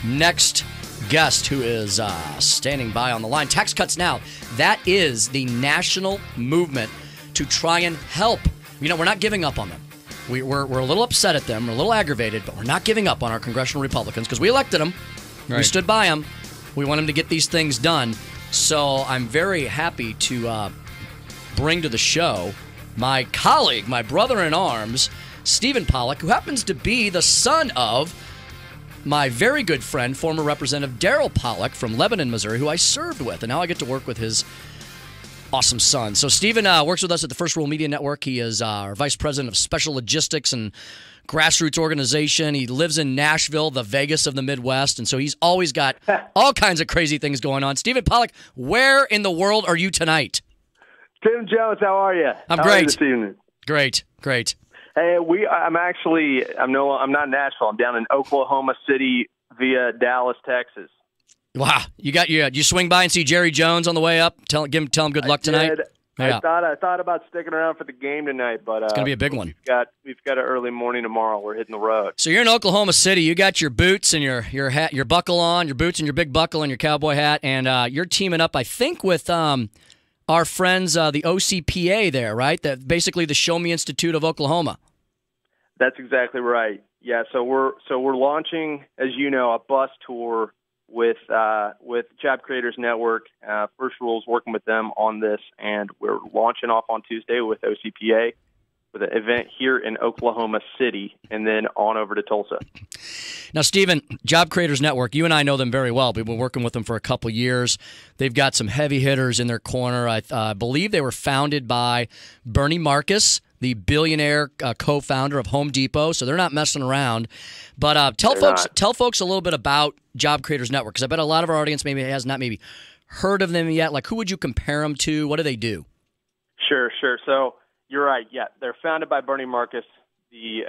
next guest who is standing by on the line. Tax cuts now. That is the national movement to try and help. You know, we're not giving up on them. We're a little upset at them. We're a little aggravated, but we're not giving up on our congressional Republicans because we elected them. Right. We stood by them. We want them to get these things done. So I'm very happy to bring to the show my colleague, my brother-in-arms, Stephen Pollock, who happens to be the son of my very good friend, former Representative Daryl Pollock from Lebanon, Missouri, who I served with, and now I get to work with his awesome son. So Stephen works with us at the First World Media Network. He is our Vice President of Special Logistics and Grassroots Organization. He lives in Nashville, the Vegas of the Midwest, and so he's always got all kinds of crazy things going on. Stephen Pollock, where in the world are you tonight? Tim Jones, how are you? I'm how great. Are you this evening? Great. Hey, I'm not in Nashville. I'm down in Oklahoma City via Dallas, Texas. Wow, you swing by and see Jerry Jones on the way up. Tell him good luck tonight. I thought about sticking around for the game tonight, but it's gonna be a big one. We've got an early morning tomorrow. We're hitting the road. So you're in Oklahoma City. You got your boots and your hat, your buckle on, your boots and your big buckle and your cowboy hat, and you're teaming up, I think, with our friends, the OCPA there, right? That basically the Show Me Institute of Oklahoma. That's exactly right. Yeah. So we're launching, as you know, a bus tour with Job Creators Network. First Rule's working with them on this, and we're launching off on Tuesday with OCPA with an event here in Oklahoma City, and then on over to Tulsa. Now, Stephen, Job Creators Network, you and I know them very well. We've been working with them for a couple years. They've got some heavy hitters in their corner. I believe they were founded by Bernie Marcus, the billionaire co-founder of Home Depot, so they're not messing around. But tell folks a little bit about Job Creators Network, because I bet a lot of our audience has not heard of them yet. Like, who would you compare them to? What do they do? Sure. So you're right. Yeah, they're founded by Bernie Marcus, the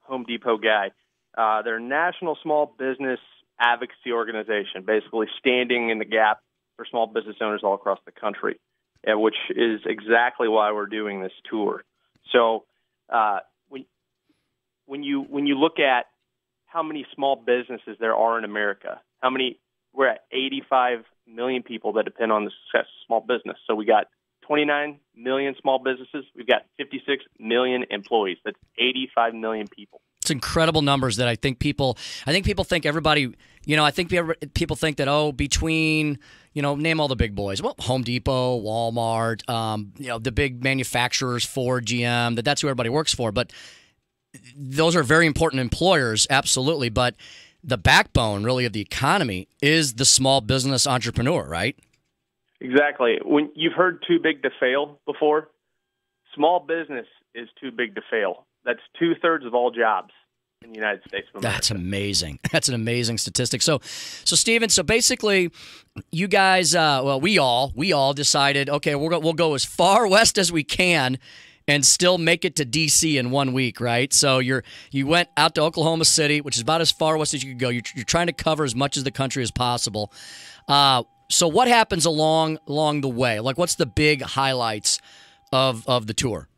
Home Depot guy. They're a national small business advocacy organization, basically standing in the gap for small business owners all across the country, which is exactly why we're doing this tour. So when you look at how many small businesses there are in America, we're at 85 million people that depend on the success of small business. So we got 29 million small businesses. We've got 56 million employees. That's 85 million people. It's incredible numbers that I think people think everybody, I think people think that, between, name all the big boys. Well, Home Depot, Walmart, the big manufacturers, Ford, GM, that's who everybody works for. But those are very important employers, absolutely. But the backbone, really, of the economy is the small business entrepreneur, right? Exactly. When you've heard too big to fail before, small business is too big to fail. That's 2/3 of all jobs in the United States of America. That's amazing. That's an amazing statistic. So Stephen, basically, you guys, we all decided, okay, we'll go as far west as we can and still make it to D.C. in 1 week, right? So you went out to Oklahoma City, which is about as far west as you could go. You're trying to cover as much of the country as possible. So what happens along the way? Like, what's the big highlights of the tour?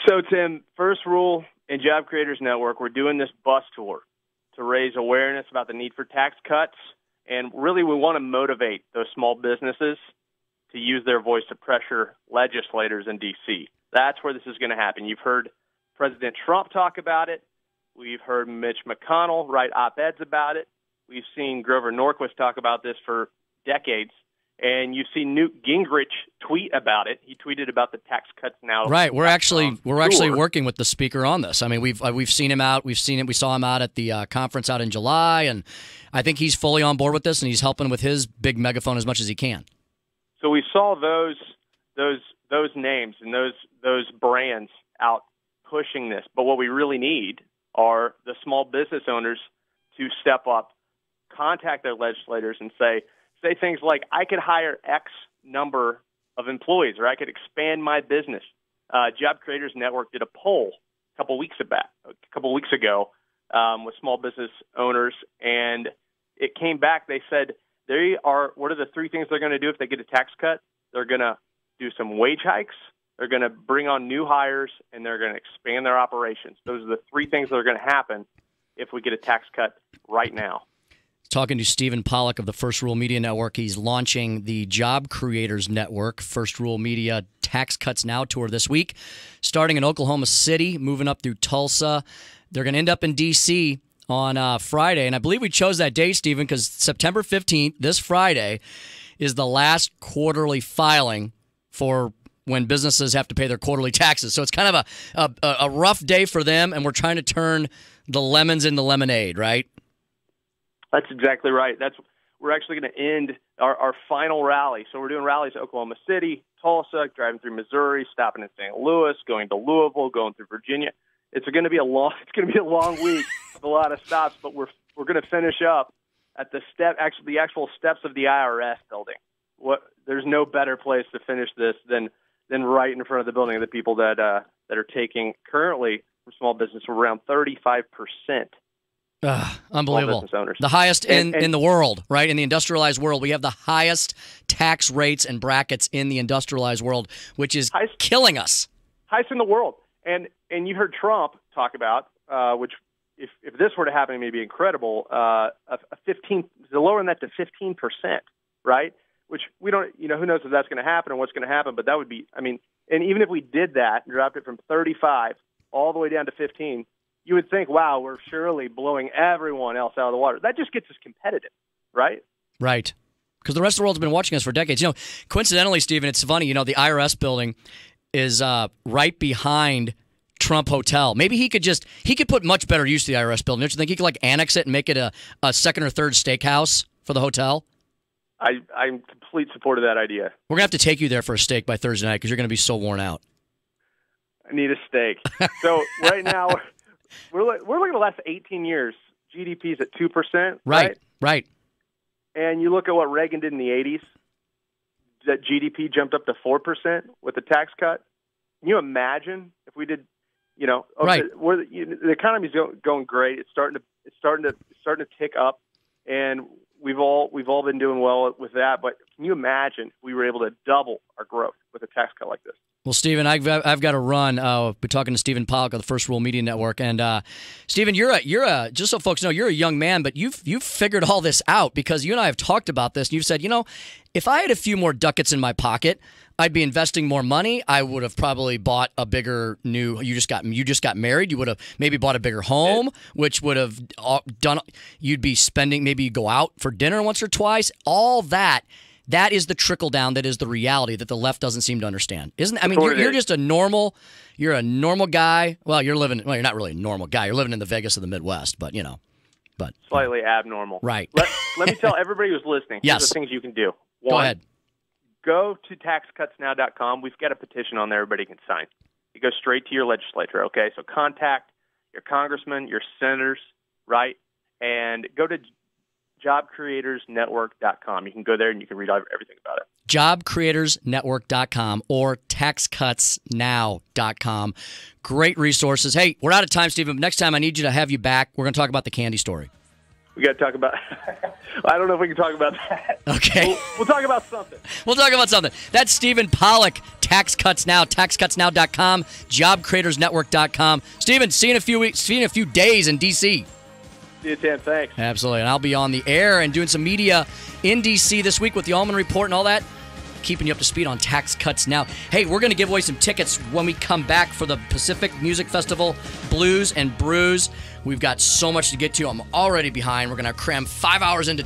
So, Tim, First Rule and Job Creators Network, we're doing this bus tour to raise awareness about the need for tax cuts. And really, we want to motivate those small businesses to use their voice to pressure legislators in D.C. That's where this is going to happen. You've heard President Trump talk about it. We've heard Mitch McConnell write op-eds about it. We've seen Grover Norquist talk about this for decades. And you've seen Newt Gingrich tweet about it. He tweeted about the Tax Cuts Now. Right. We're actually working with the speaker on this. I mean, we've seen him out. We saw him out at the conference out in July, and I think he's fully on board with this, and he's helping with his big megaphone as much as he can. So we saw those names and those brands out pushing this. But what we really need are the small business owners to step up, contact their legislators, and say things like, I could hire X number of employees, or I could expand my business. Job Creators Network did a poll a couple weeks ago with small business owners, and it came back. They said what are the three things they're going to do if they get a tax cut? They're going to do some wage hikes, they're going to bring on new hires, and they're going to expand their operations. Those are the three things that are going to happen if we get a tax cut right now. talking to Stephen Pollock of the First Rule Media Network. He's launching the Job Creators Network, First Rule Media Tax Cuts Now tour this week, starting in Oklahoma City, moving up through Tulsa. They're going to end up in D.C. on Friday, and I believe we chose that day, Stephen, because September 15th, this Friday, is the last quarterly filing for when businesses have to pay their quarterly taxes. So it's kind of a rough day for them, and we're trying to turn the lemons into lemonade, right? That's exactly right. We're actually going to end our final rally. So we're doing rallies at Oklahoma City, Tulsa, driving through Missouri, stopping in St. Louis, going to Louisville, going through Virginia. It's going to be a long week with a lot of stops, but we're going to finish up at the actual steps of the IRS building. There's no better place to finish this than right in front of the building of the people that are taking currently from small business around 35%. Unbelievable. Business owners. The highest in the world, right? In the industrialized world, we have the highest tax rates and brackets in the industrialized world, which is killing us. Highest in the world. And you heard Trump talk about, which if this were to happen, it may be incredible, lowering that to 15%, right? Which we don't, who knows if that's going to happen or what's going to happen, but that would be, and even if we did that and dropped it from 35 all the way down to 15, you would think, wow, we're surely blowing everyone else out of the water. That just gets us competitive, right? Right. Because the rest of the world's been watching us for decades. Coincidentally, Stephen, it's funny, the IRS building is right behind Trump Hotel. Maybe he could put much better use to the IRS building. Don't you think he could annex it and make it a second or third steakhouse for the hotel? I'm complete support of that idea. We're going to have to take you there for a steak by Thursday night because you're going to be so worn out. I need a steak. So right now, we're looking at the last 18 years. GDP's at 2%. Right. And you look at what Reagan did in the 80s, that GDP jumped up to 4% with the tax cut. Can you imagine if we did, right. The economy's going great. It's starting to tick up, and we've all been doing well with that. But can you imagine if we were able to double our growth with a tax cut like this? Well, Stephen, I've got to run. We're talking to Stephen Pollock of the First Rule Media Network, and Stephen, you're just so folks know, you're a young man, but you've figured all this out because you and I have talked about this, and you've said, if I had a few more ducats in my pocket, I'd be investing more money. I would have probably bought a bigger new. You just got married. You would have maybe bought a bigger home, which would have done. You'd be spending. Maybe you go out for dinner once or twice. All that. That is the trickle down. That is the reality that the left doesn't seem to understand. You're just a normal. You're a normal guy. Well, you're not really a normal guy. You're living in the Vegas of the Midwest, but slightly abnormal. Right. Let me tell everybody who's listening. Yes. Here's the things you can do. Go ahead. Go to taxcutsnow.com. We've got a petition on there everybody can sign. It goes straight to your legislature, okay? So contact your congressman, your senators, right? And go to jobcreatorsnetwork.com. You can go there and you can read everything about it. Jobcreatorsnetwork.com or taxcutsnow.com. Great resources. Hey, we're out of time, Stephen. Next time I need you to have you back. We're going to talk about the candy story. We got to talk about I don't know if we can talk about that. Okay. We'll talk about something. We'll talk about something. That's Stephen Pollock, Tax Cuts Now, taxcutsnow.com, jobcreatorsnetwork.com. Stephen, see you in a few days in D.C. See you, Tim. Thanks. Absolutely. And I'll be on the air and doing some media in D.C. this week with the Allman Report and all that, keeping you up to speed on Tax Cuts Now. Hey, we're going to give away some tickets when we come back for the Pacific Music Festival, Blues and Brews. We've got so much to get to. I'm already behind. We're going to cram 5 hours into